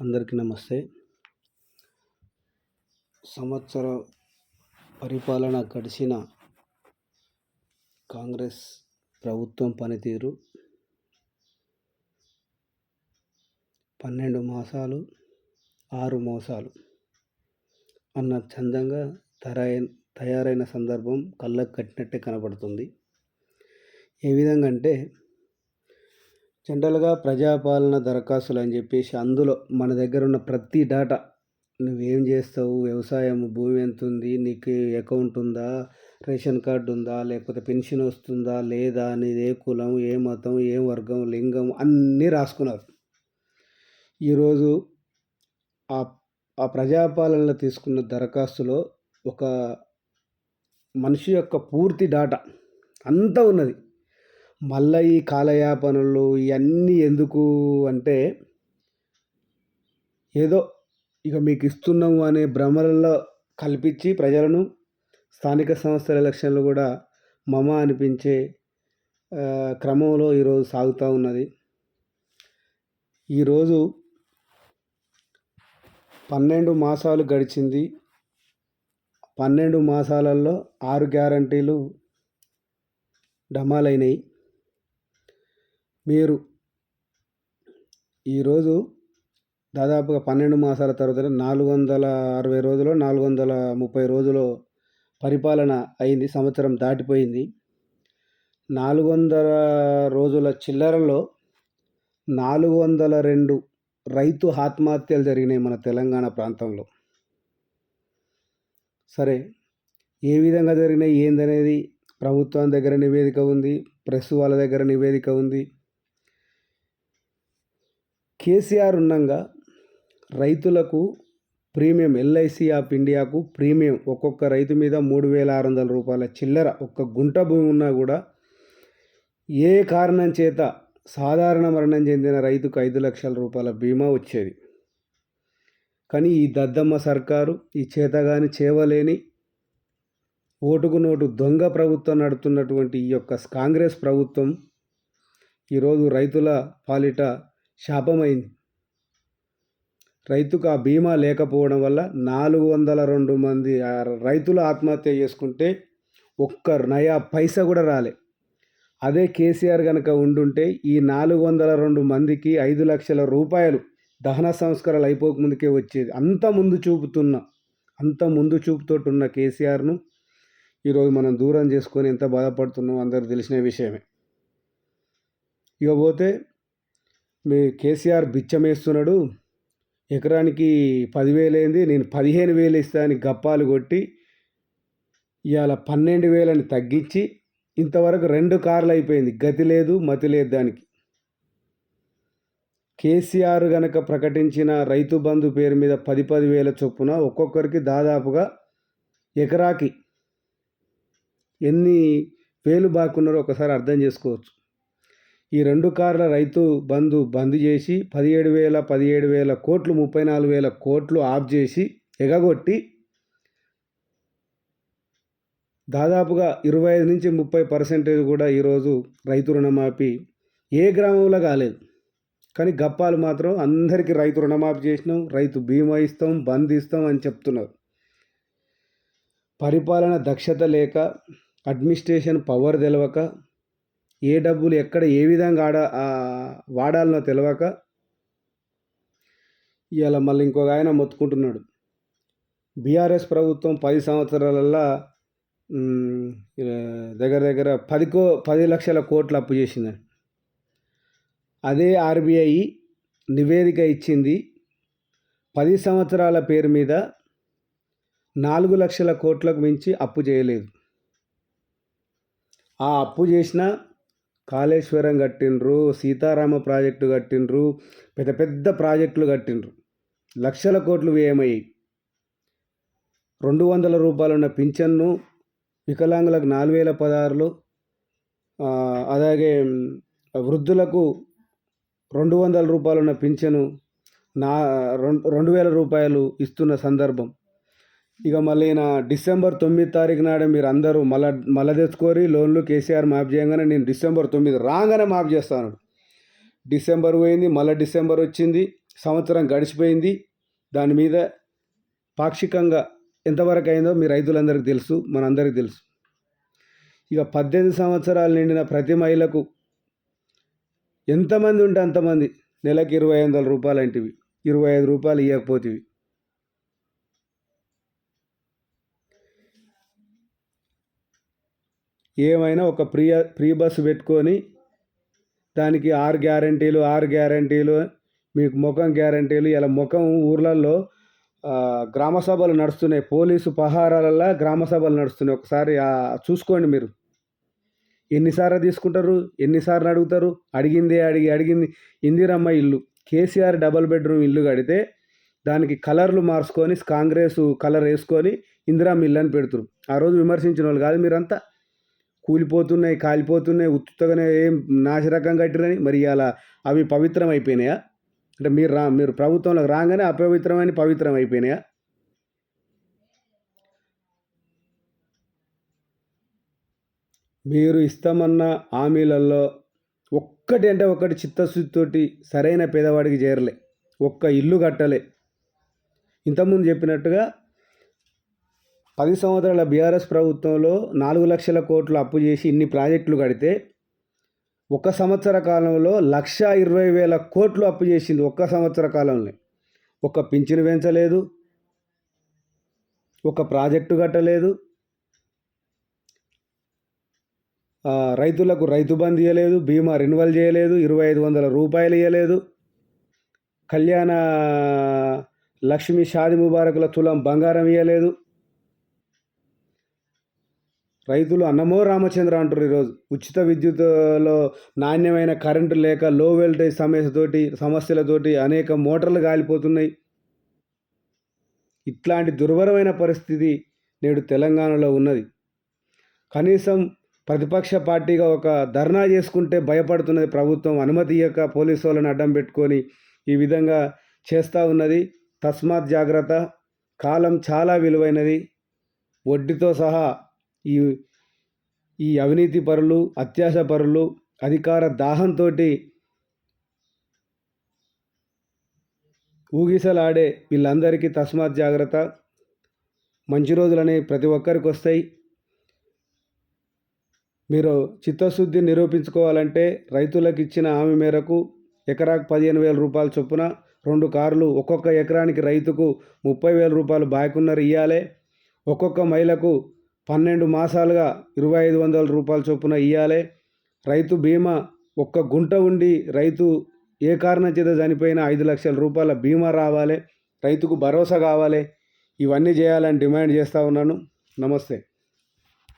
అందరికీ నమస్తే. సంవత్సర పరిపాలన గడిచిన కాంగ్రెస్ ప్రభుత్వం పనితీరు 12 మాసాలు 6 మోసాలు అన్న చందంగా తయారైన సందర్భం కళ్ళకు కట్టినట్టే కనబడుతుంది. ఏ విధంగా అంటే జనరల్గా ప్రజాపాలన దరఖాస్తులు అని చెప్పేసి అందులో మన దగ్గర ఉన్న ప్రతి డేటా, నువ్వేం చేస్తావు, వ్యవసాయం, భూమి ఎంత ఉంది, నీకు అకౌంట్ ఉందా, రేషన్ కార్డు ఉందా, లేకపోతే పెన్షన్ వస్తుందా లేదా, నీది ఏ కులం, ఏ మతం, ఏ వర్గం, లింగం అన్నీ రాసుకున్నారు. ఈరోజు ఆ ప్రజాపాలనలో తీసుకున్న దరఖాస్తులో ఒక మనిషి యొక్క పూర్తి డేటా అంతా ఉన్నది. మళ్ళీ ఈ కాలయాపనలు ఇవన్నీ ఎందుకు అంటే, ఏదో ఇక మీకు ఇస్తున్నాము అనే భ్రమలలో కల్పించి ప్రజలను స్థానిక సంస్థల ఎలక్షన్లు కూడా మమ అనిపించే క్రమంలో ఈరోజు సాగుతూ ఉన్నది. ఈరోజు 12 మాసాలు గడిచింది. 12 మాసాలలో 6 గ్యారంటీలు డమాలైనాయి. మీరు ఈరోజు దాదాపుగా 12 మాసాల తర్వాత 460 రోజులు 430 రోజులు పరిపాలన అయింది. సంవత్సరం దాటిపోయింది. 400 రోజుల చిల్లరలో 402 రైతు ఆత్మహత్యలు జరిగినాయి మన తెలంగాణ ప్రాంతంలో. సరే, ఏ విధంగా జరిగినాయి ఏందనేది ప్రభుత్వం దగ్గర నివేదిక ఉంది, ప్రెస్ వాళ్ళ దగ్గర నివేదిక ఉంది. కేసీఆర్ ఉన్నంగా రైతులకు ప్రీమియం, ఎల్ఐసి ఆఫ్ ఇండియాకు ప్రీమియం ఒక్కొక్క రైతు మీద 3,600 రూపాయల చిల్లర, ఒక్క గుంట భూమి ఉన్నా కూడా ఏ కారణం చేత సాధారణ మరణం చెందిన రైతుకు 5 లక్షల రూపాయల బీమా వచ్చేది. కానీ ఈ దద్దమ్మ సర్కారు, ఈ చేతగాని చేవలేని ఓటుకు నోటు దొంగ ప్రభుత్వం నడుతున్నటువంటి ఈ యొక్క కాంగ్రెస్ ప్రభుత్వం ఈరోజు రైతుల పాలిట శాపమైంది. రైతుకు ఆ బీమా లేకపోవడం వల్ల 402 మంది రైతులు ఆత్మహత్య చేసుకుంటే ఒక్క నయా పైసా కూడా రాలే. అదే కేసీఆర్ కనుక ఉండుంటే ఈ 402 మందికి 5 లక్షల రూపాయలు దహన సంస్కారాలు అయిపోకముందుకే వచ్చేది. అంత ముందు చూపుతోటి ఉన్న కేసీఆర్ను ఈరోజు మనం దూరం చేసుకొని ఎంత బాధపడుతున్నాం అందరూ తెలిసిన విషయమే. ఇకపోతే మీ కేసీఆర్ బిచ్చమేస్తున్నాడు, ఎకరానికి 10,000 అయింది, నేను 15,000 ఇస్తా అని గప్పాలు కొట్టి ఇవాళ 12,000 తగ్గించి ఇంతవరకు 2 కార్లు అయిపోయింది. గతి లేదు మతి లేదు దానికి. కేసీఆర్ గనక ప్రకటించిన రైతు బంధు పేరు మీద 10,000 చొప్పున ఒక్కొక్కరికి దాదాపుగా ఎకరాకి ఎన్ని వేలు బాకున్నారో ఒకసారి అర్థం చేసుకోవచ్చు. ఈ 2 కార్ల రైతు బంద్ చేసి 17,000 కోట్లు, 34,000 కోట్లు ఆఫ్ చేసి ఎగగొట్టి దాదాపుగా 25-30% కూడా ఈరోజు రైతు రుణమాఫీ ఏ గ్రామంలో కాలేదు. కానీ గప్పాలు మాత్రం అందరికీ రైతు రుణమాఫీ చేసినాం, రైతు బీమా ఇస్తాం, బంద్ ఇస్తాం అని చెప్తున్నారు. పరిపాలన దక్షత లేక, అడ్మినిస్ట్రేషన్ పవర్ తెలవక, ఏ డబ్బులు ఎక్కడ ఏ విధంగా వాడాలనో తెలియక ఇవాళ మళ్ళీ ఇంకొక ఆయన మొత్తుకుంటున్నాడు. బీఆర్ఎస్ ప్రభుత్వం 10 సంవత్సరాలల్లో దగ్గర 10 లక్షల కోట్లు అప్పు చేసిందని. అదే ఆర్బీఐ నివేదిక ఇచ్చింది, 10 సంవత్సరాల పేరు మీద 4 లక్షల కోట్లకు మించి అప్పు చేయలేదు. ఆ అప్పు చేసిన కాళేశ్వరం కట్టిండ్రు, సీతారామ ప్రాజెక్టు కట్టిండ్రు, పెద్ద ప్రాజెక్టులు కట్టిండ్రు, లక్షల కోట్లు వ్యయమయ్యాయి. 200 రూపాయలు ఉన్న పింఛన్ను వికలాంగులకు 4,016, అలాగే వృద్ధులకు 200 రూపాయలు ఉన్న పింఛను 2,000 రూపాయలు ఇస్తున్న సందర్భం. ఇక మళ్ళీ డిసెంబర్ 9 తారీఖు నాడు మీరు అందరూ మళ్ళీ తెచ్చుకోరి లోన్లు, కేసీఆర్ మాఫ్ చేయగానే నేను డిసెంబర్ 9 రాగానే మాఫ్ చేస్తాను. డిసెంబర్ పోయింది, మళ్ళీ డిసెంబర్ వచ్చింది, సంవత్సరం గడిచిపోయింది. దాని మీద పాక్షికంగా ఎంతవరకు అయిందో మీ రైతులందరికీ తెలుసు, మనందరికీ తెలుసు. ఇక 18 సంవత్సరాలు నిండిన ప్రతి మహిళకు ఎంతమంది ఉంటే అంతమంది నెలకి 2500 రూపాయలు అంటివి, 25 రూపాయలు ఇవ్వకపోతేవి. ఏమైనా ఒక ఫ్రీ బస్సు పెట్టుకొని దానికి 6 గ్యారంటీలు మీకు ముఖం గ్యారంటీలు. ఇలా ముఖం ఊర్లలో గ్రామ సభలు నడుస్తున్నాయి, పోలీసు పహారాలల్లో గ్రామ సభలు నడుస్తున్నాయి. ఒకసారి చూసుకోండి మీరు. ఎన్నిసార్లు తీసుకుంటారు, ఎన్నిసార్లు అడుగుతారు? అడిగింది ఇందిరమ్మ ఇల్లు, కేసీఆర్ డబల్ బెడ్రూమ్ ఇల్లు కడితే దానికి కలర్లు మార్చుకొని కాంగ్రెస్ కలర్ వేసుకొని ఇందిరమ్మ ఇల్లు అని పెడుతురు. ఆ రోజు విమర్శించిన వాళ్ళు కాదు మీరంతా. కూలిపోతున్నాయి, కాలిపోతున్నాయి, ఉత్తుతగానే ఏం నాశరకం కట్టిరని. మరి అలా అవి పవిత్రం అయిపోయినాయా? అంటే మీరు ప్రభుత్వంలోకి రాగానే అపవిత్రమని పవిత్రం అయిపోయినాయా? మీరు ఇస్తామన్న హామీలలో ఒక్కటి అంటే ఒకటి చిత్తశుద్ధితోటి సరైన పేదవాడికి చేరలే, ఒక్క ఇల్లు కట్టలే. ఇంతకుముందు చెప్పినట్టుగా 10 సంవత్సరాల బీఆర్ఎస్ ప్రభుత్వంలో 4 లక్షల కోట్లు అప్పు చేసి ఇన్ని ప్రాజెక్టులు కడితే, ఒక సంవత్సర కాలంలో 1,20,000 కోట్లు అప్పు చేసింది. ఒక్క సంవత్సర కాలంలో ఒక పింఛను పెంచలేదు, ఒక ప్రాజెక్టు కట్టలేదు, రైతులకు రైతు బంధు ఇవ్వలేదు, బీమా రెన్యువల్ చేయలేదు, 2,500 రూపాయలు ఇవ్వలేదు, కళ్యాణ లక్ష్మి షాది ముబారకుల తులం బంగారం ఇవ్వలేదు. రైతులు అన్నమో రామచంద్ర అంటారు. ఈరోజు ఉచిత విద్యుత్లో నాణ్యమైన కరెంటు లేక లో వోల్టేజ్ సమస్యలతోటి అనేక మోటార్లు కాలిపోతున్నాయి. ఇట్లాంటి దుర్భరమైన పరిస్థితి నేడు తెలంగాణలో ఉన్నది. కనీసం ప్రతిపక్ష పార్టీగా ఒక ధర్నా చేసుకుంటే భయపడుతున్నది ప్రభుత్వం. అనుమతి ఇవ్వక పోలీసు వాళ్ళని అడ్డం పెట్టుకొని ఈ విధంగా చేస్తూ ఉన్నది. తస్మాత్ జాగ్రత్త. కాలం చాలా విలువైనది. వడ్డీతో సహా ఈ అవినీతి పరులు, అత్యాశ పరులు, అధికార దాహంతో ఊగిసలాడే వీళ్ళందరికీ తస్మాత్ జాగ్రత్త. మంచి రోజులని ప్రతి ఒక్కరికి వస్తాయి. మీరు చిత్తశుద్ధి నిరూపించుకోవాలంటే రైతులకు ఇచ్చిన హామీ మేరకు ఎకరాకు 15,000 రూపాయల చొప్పున 2 కార్లు, ఒక్కొక్క ఎకరానికి రైతుకు 30,000 రూపాయలు బాయకున్నరు ఇవ్వాలి. ఒక్కొక్క మహిళకు 12 మాసాలుగా 2,500 రూపాయల చొప్పున ఇవ్వాలి. రైతు బీమా, ఒక్క గుంట ఉండి రైతు ఏ కారణం చేత చనిపోయినా 5 లక్షల రూపాయల బీమా రావాలి. రైతుకు భరోసా కావాలి. ఇవన్నీ చేయాలని డిమాండ్ చేస్తూ ఉన్నాను. నమస్తే.